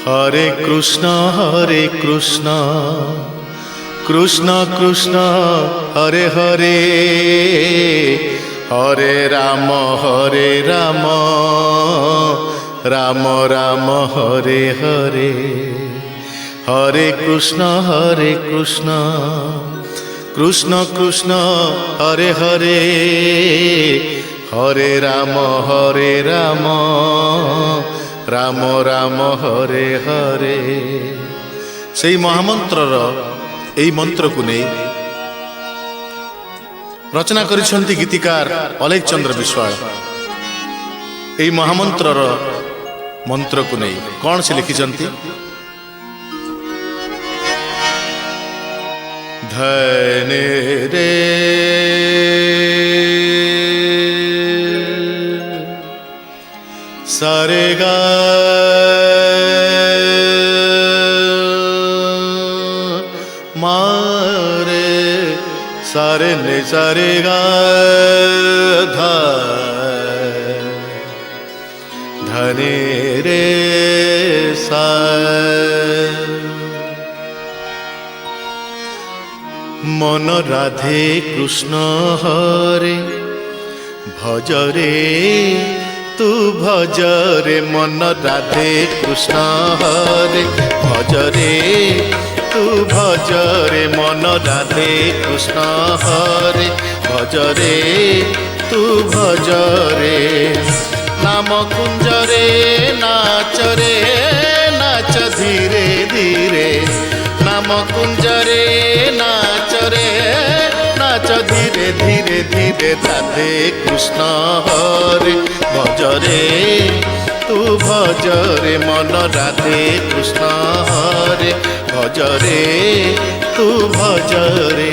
হরে কৃষ্ণ কৃষ্ণ কৃষ্ণ হরে হরে, হরে রাম রাম রাম হরে হরে। হরে কৃষ্ণ কৃষ্ণ কৃষ্ণ হরে হরে, হরে রাম রাম রাম হরে হরে। সেই মহামন্ত্রর এই মন্ত্রକୁ নেই রচনা କରିଛନ୍ତି গীতিকার অলেখ চন্দ্র ବିଶ୍ୱାଳ। এই ମହାମନ୍ତ୍ରର ମନ୍ତ୍ରକୁ ନେଇ କ'ଣ ସେ ଲେଖିଛନ୍ତି? ଧନେ ରେ ସାରେ ଗା मारे सारे ने सारे गा धा धने रे सा। मन राधे कृष्ण हरे भजरे तू भजरे, मन राधे कृष्ण हरे भजरे तू भजरे, मन राधे कृष्ण हरे भजरे तू भजरे। नाम कुंजरे नाचरे नाच धीरे धीरे, नाम कुंजरे नाचरे नाच धीरे धीरे धीरे। राधे कृष्ण हरे भजरे तू भजरे, मन राधे कृष्ण हरे भजरे तू भजरे।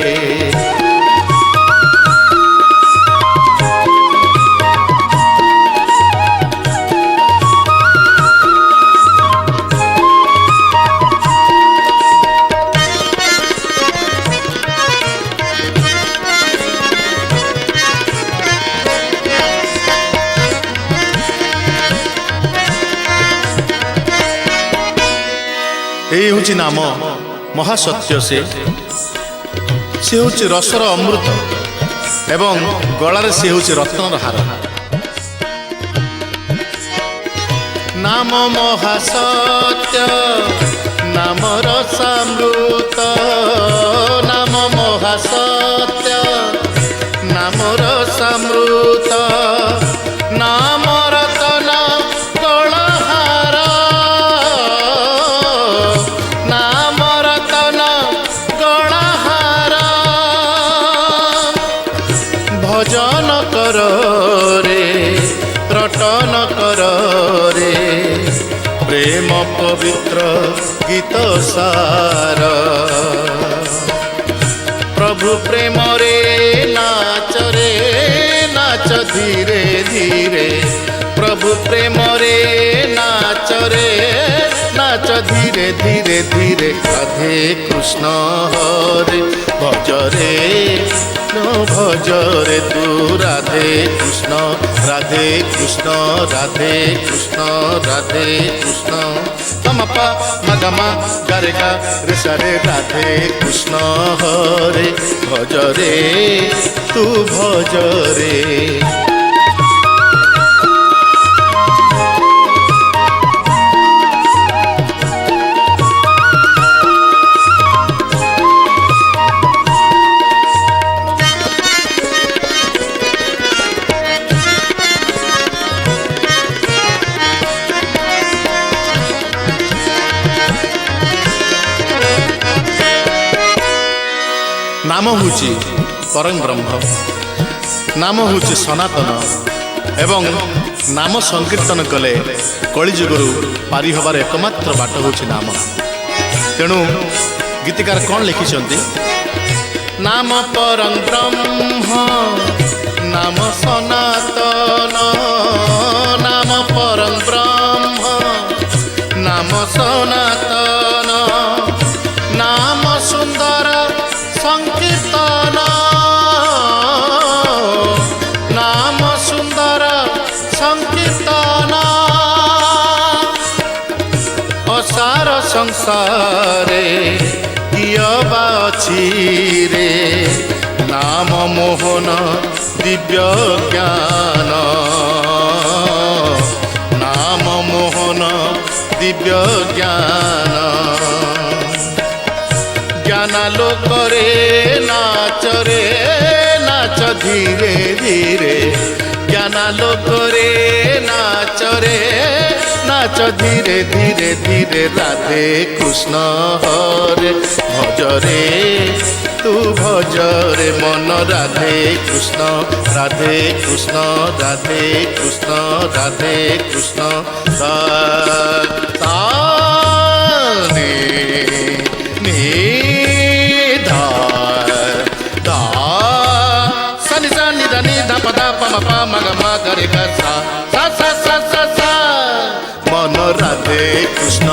এই হচ্ছে নাম মহাসত্য। সে হচ্ছে রসর অমৃত এবং গলার সে হচ্ছে রত্নর হার। নাম মহাসত্য নাম রসামৃত, নাম মহাসত্য নাম রসামৃত, নাম রতন গলহার, নাম রতন গলহার। ভজন কর রে রটন কর রে, প্রেম পবিত্র গীত সার। প্রভু প্রেম রে নাচ রে নাচ ধীরে ধীরে, প্রভু প্রেম রে নাচ রে নাচ ধীরে ধীরে ধীরে। রাধে কৃষ্ণ হরে ভজরে ভজরে তু রাধে কৃষ্ণ, রাধে কৃষ্ণ রাধে কৃষ্ণ রাধে কৃষ্ণ। মপা মগমা গারে গা রে সারে, রাধে কৃষ্ণ হরে ভজরে তু ভজরে। नाम हूँ परम ब्रह्म, नाम हूँ सनातन एवं नाम संकीर्तन कले कलिजुगरु पारि हबार एकमात्र बाट हूँ नाम। तेणु गीतिकार कौन लिखिछन्ति? नाम परम ब्रह्म नाम सनातन, नाम परम ब्रह्म नाम सनातन, नाम सुंदर संकीर्तन, नाम सुंदर संकीर्तन। ଅସାର ସଂସାରେ କିଏ ବା ଅଛି ରେ ନାମ ମୋହନ ଦିବ୍ୟ ଜ୍ଞାନ ନାମ ମୋହନ ଦିବ୍ୟ ଜ୍ଞାନ জ্ঞানালোকরে নাচরে নাচ ধীরে ধীরে জ্ঞানালোকরে নাচরে নাচ ধীরে ধীরে ধীরে রাধে কৃষ্ণ হরে ভজরে তু ভজরে মন রাধে কৃষ্ণ রাধে কৃষ্ণ রাধে কৃষ্ণ রাধে কৃষ্ণ রাধে মন রাধে কৃষ্ণ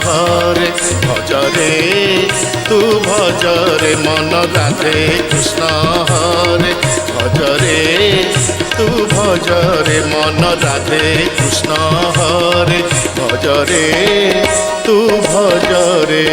হরে ভজরে তু ভজরে মন রাধে কৃষ্ণ হরে ভজরে তু ভজরে মন রাধে কৃষ্ণ হরে ভজরে তু ভজরে